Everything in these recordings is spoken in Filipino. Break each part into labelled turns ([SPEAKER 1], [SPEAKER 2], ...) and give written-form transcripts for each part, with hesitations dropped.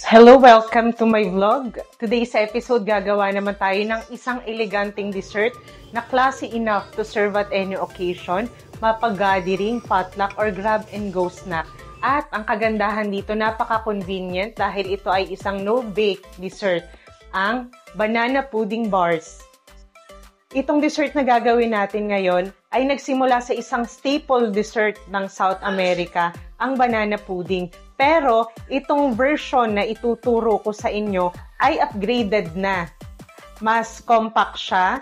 [SPEAKER 1] Hello, welcome to my vlog. Today's episode, gagawa naman tayo ng isang eleganteng dessert na classy enough to serve at any occasion, mapag-gathering, potluck, or grab-and-go snack. At ang kagandahan dito, napaka-convenient dahil ito ay isang no-bake dessert, ang banana pudding bars. Itong dessert na gagawin natin ngayon ay nagsimula sa isang staple dessert ng South America, ang banana pudding. Pero itong version na ituturo ko sa inyo ay upgraded na. Mas compact siya,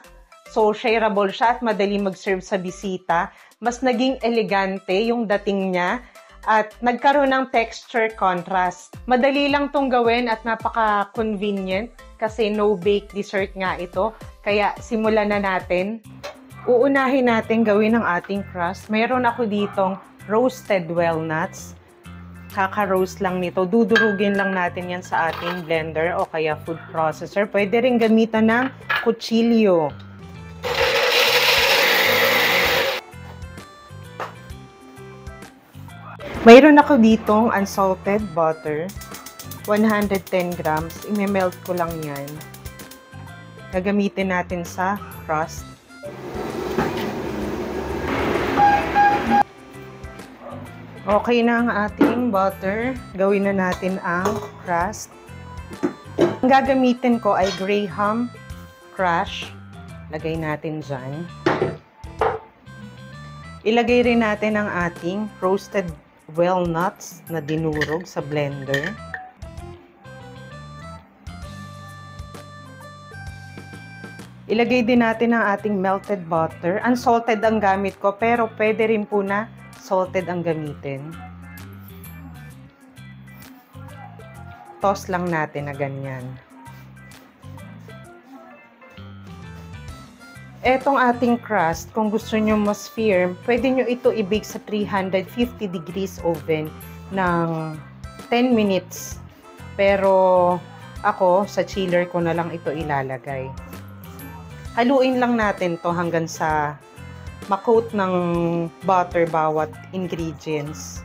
[SPEAKER 1] so shareable siya at madali mag-serve sa bisita. Mas naging elegante yung dating niya at nagkaroon ng texture contrast. Madali lang tong gawin at napaka-convenient kasi no-bake dessert nga ito. Kaya simulan na natin. Uunahin natin gawin ang ating crust. Mayroon ako ditong roasted walnuts. Kaka-roast lang nito. Dudurugin lang natin yan sa ating blender o kaya food processor. Pwede rin gamitan ng kutsilyo. Mayroon ako ditong unsalted butter. 110 grams. I-melt ko lang yan. Gagamitin natin sa crust. Okay na ang ating butter. Gawin na natin ang crust. Ang gagamitin ko ay Graham Crush. Lagay natin dyan. Ilagay rin natin ang ating roasted walnuts na dinurog sa blender. Ilagay din natin ang ating melted butter. Unsalted ang gamit ko pero pwede rin po na salted ang gamitin. Toss lang natin na ganyan. Etong ating crust, kung gusto nyo mas firm, pwede nyo ito i-bake sa 350 degrees oven ng 10 minutes. Pero ako, sa chiller ko na lang ito ilalagay. Haluin lang natin to hanggang sa ma-coat ng butter bawat ingredients.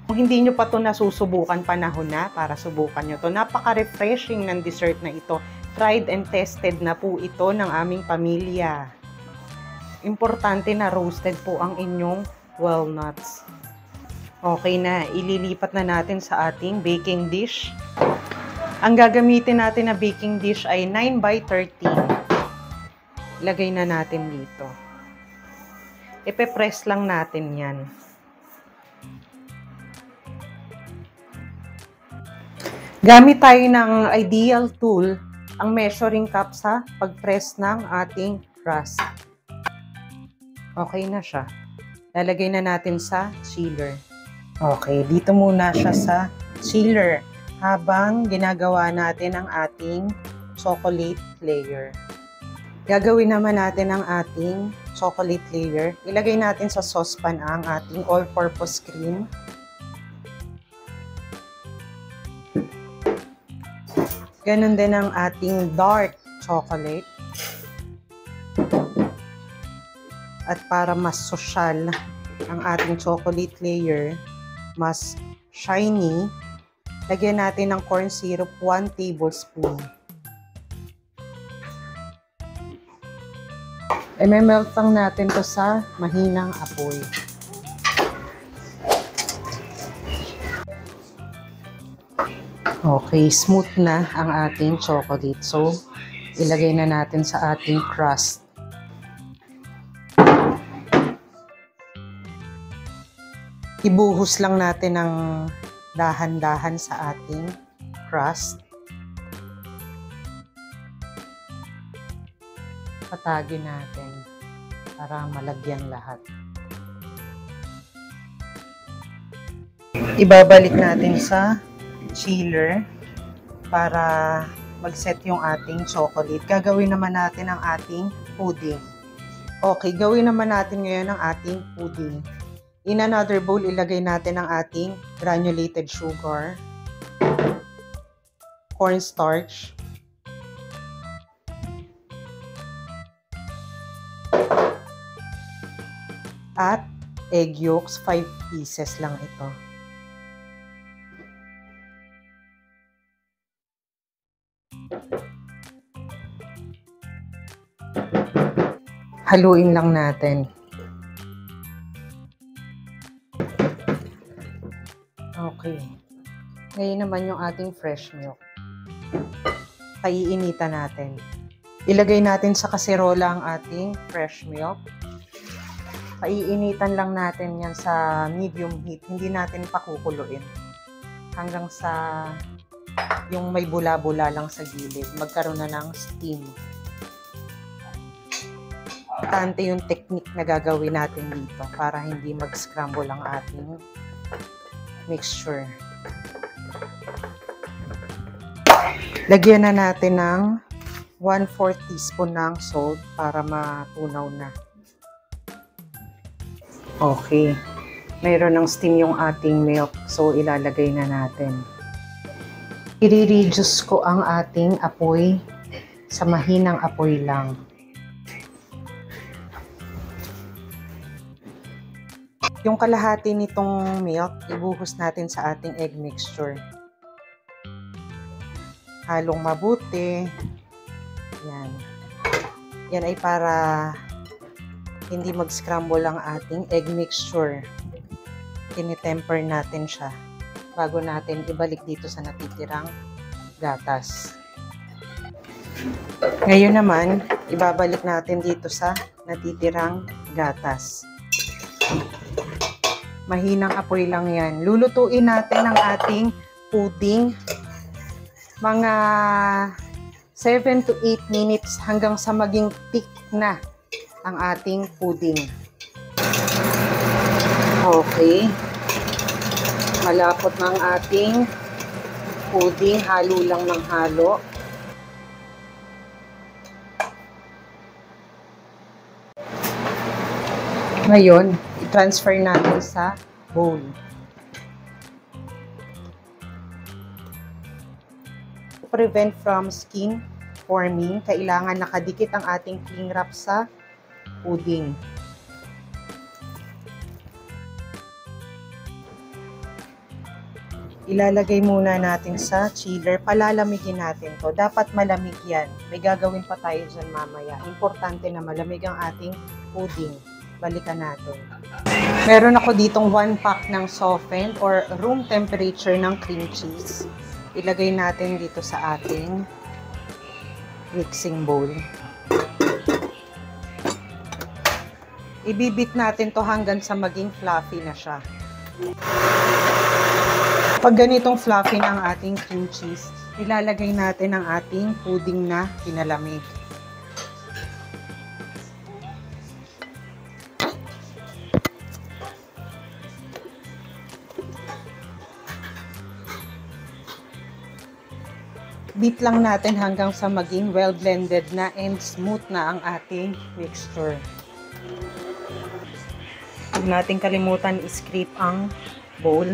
[SPEAKER 1] Kung hindi nyo pa ito nasusubukan, panahon na para subukan nyo to. Napaka-refreshing ng dessert na ito. Tried and tested na po ito ng aming pamilya. Importante na roasted po ang inyong walnuts. Okay na, ililipat na natin sa ating baking dish. Ang gagamitin natin na baking dish ay 9x13. Lagay na natin dito. Ipe-press lang natin yan. Gamit tayo ng ideal tool, ang measuring cup sa pag-press ng ating crust. Okay na siya. Lalagay na natin sa chiller. Okay, dito muna siya sa chiller habang ginagawa natin ang ating chocolate layer. Gagawin naman natin ang ating chocolate layer. Ilagay natin sa saucepan ang ating all-purpose cream. Ganon din ang ating dark chocolate. At para mas social ang ating chocolate layer, mas shiny, lagyan natin ng corn syrup 1 tablespoon. I-melt lang natin to sa mahinang apoy. Okay, smooth na ang ating chocolate. So, ilagay na natin sa ating crust. Ibuhos lang natin ng dahan-dahan sa ating crust. Patagin natin para malagyan lahat. Ibabalik natin sa chiller para mag-set yung ating chocolate. Gagawin naman natin ang ating pudding. Okay, gawin naman natin ngayon ang ating pudding. In another bowl, ilagay natin ang ating granulated sugar, cornstarch, at egg yolks, 5 pieces lang ito. Haluin lang natin. Okay. Ngayon naman yung ating fresh milk. Paiinitan natin. Ilagay natin sa kaserola ang ating fresh milk. Paiinitan lang natin yan sa medium heat. Hindi natin pakukuluin. Hanggang sa yung may bula-bula lang sa gilid. Magkaroon na ng steam. Importante yung technique na gagawin natin dito para hindi mag-scramble ang ating mixture. Lagyan na natin ng 1/4 teaspoon ng salt para matunaw na. Okay. Mayroon ng steam yung ating milk, so ilalagay na natin. I-reduce ko ang ating apoy sa mahinang apoy lang. Yung kalahati nitong milk, ibuhos natin sa ating egg mixture. Halong mabuti. Yan. Yan ay para hindi mag-scramble ang ating egg mixture. Tinitemper natin siya bago natin ibalik dito sa natitirang gatas. Ngayon naman, ibabalik natin dito sa natitirang gatas. Mahinang apoy lang yan. Lulutuin natin ang ating pudding mga 7 to 8 minutes hanggang sa maging thick na ang ating pudding. Okay. Malapot na ang ating pudding. Halo lang ng halo. Ngayon, i-transfer natin sa bowl. To prevent from skin forming, kailangan nakadikit ang ating cling wrap sa pudding. Ilalagay muna natin sa chiller. Palalamigin natin to. Dapat malamig yan. May gagawin pa tayo dyan mamaya. Importante na malamig ang ating pudding. Balikan natin. Meron ako ditong 1 pack ng softened or room temperature ng cream cheese. Ilagay natin dito sa ating mixing bowl. Ibibit natin to hanggang sa maging fluffy na siya. Pag ganitong fluffy na ang ating cream cheese, ilalagay natin ang ating pudding na pinalamig. Beat lang natin hanggang sa maging well-blended na and smooth na ang ating mixture. Huwag natin kalimutan i-scrape ang bowl.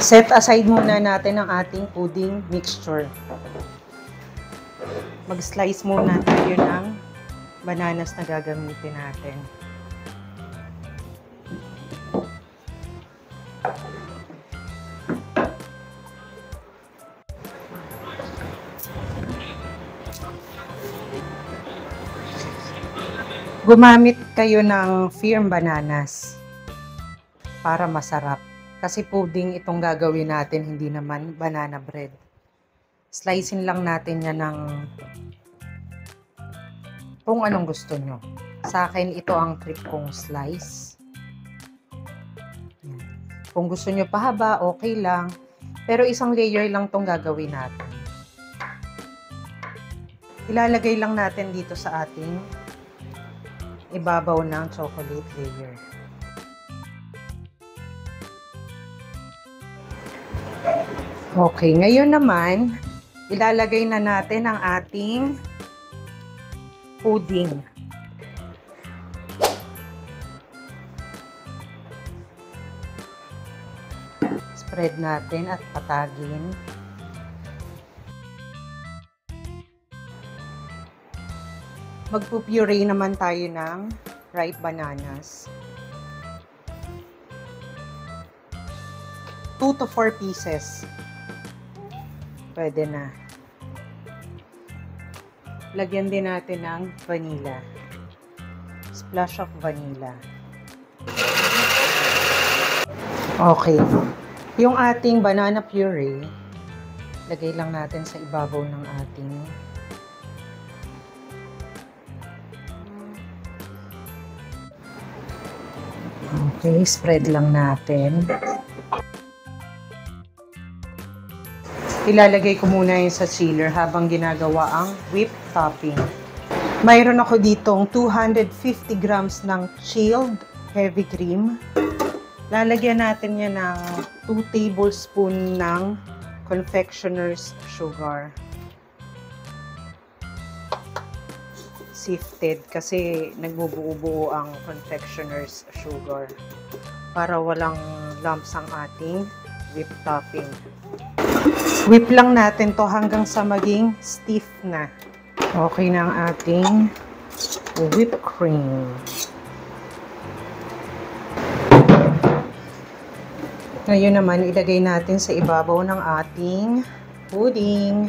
[SPEAKER 1] Set aside muna natin ang ating pudding mixture. Mag-slice muna tayo ng bananas na gagamitin natin. Gumamit kayo ng firm bananas para masarap. Kasi pudding itong gagawin natin, hindi naman banana bread. Slicein lang natin yan ng kung anong gusto nyo. Sa akin, ito ang trip kong slice. Yan. Kung gusto nyo pahaba, okay lang. Pero isang layer lang itong gagawin natin. Ilalagay lang natin dito sa ating ibabaw ng chocolate layer. Okay, ngayon naman, ilalagay na natin ang ating pudding. Spread natin at patagin. Magpupuree naman tayo ng ripe bananas. 2 to 4 pieces. Pwede na. Lagyan din natin ng vanilla. Splash of vanilla. Okay. Yung ating banana puree, lagay lang natin sa ibabaw ng ating okay, spread lang natin. Ilalagay ko muna yun sa chiller habang ginagawa ang whipped topping. Mayroon ako ditong 250 grams ng chilled heavy cream. Lalagyan natin yan ng 2 tablespoon ng confectioner's sugar. Sifted kasi nagbubuo-buo ang confectioner's sugar para walang lumps ang ating whipped topping. Whip lang natin to hanggang sa maging stiff na. Okay na ang ating whipped cream. Ngayon naman, ilagay natin sa ibabaw ng ating pudding.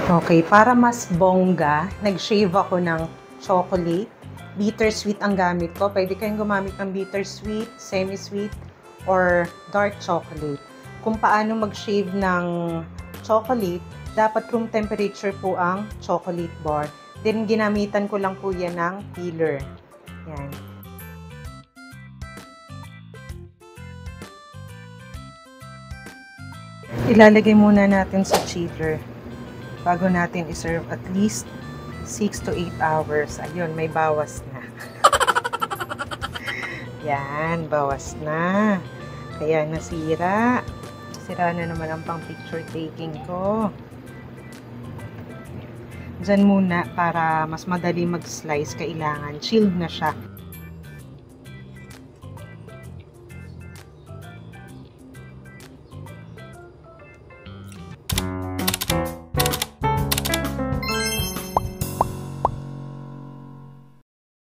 [SPEAKER 1] Okay, para mas bongga, nag-shave ako ng chocolate. Bittersweet ang gamit ko. Pwede kayong gumamit ng bittersweet, semi-sweet, or dark chocolate. Kung paano mag-shave ng chocolate, dapat room temperature po ang chocolate bar. Then, ginamitan ko lang po yan ng peeler. Yan. Ilalagay muna natin sa chiller bago natin iserve at least 6 to 8 hours. Ayun, may bawas na. Yan, bawas na. Kaya nasira. Sira na naman ang pang picture taking ko. Diyan muna para mas madali mag-slice, kailangan chilled na siya.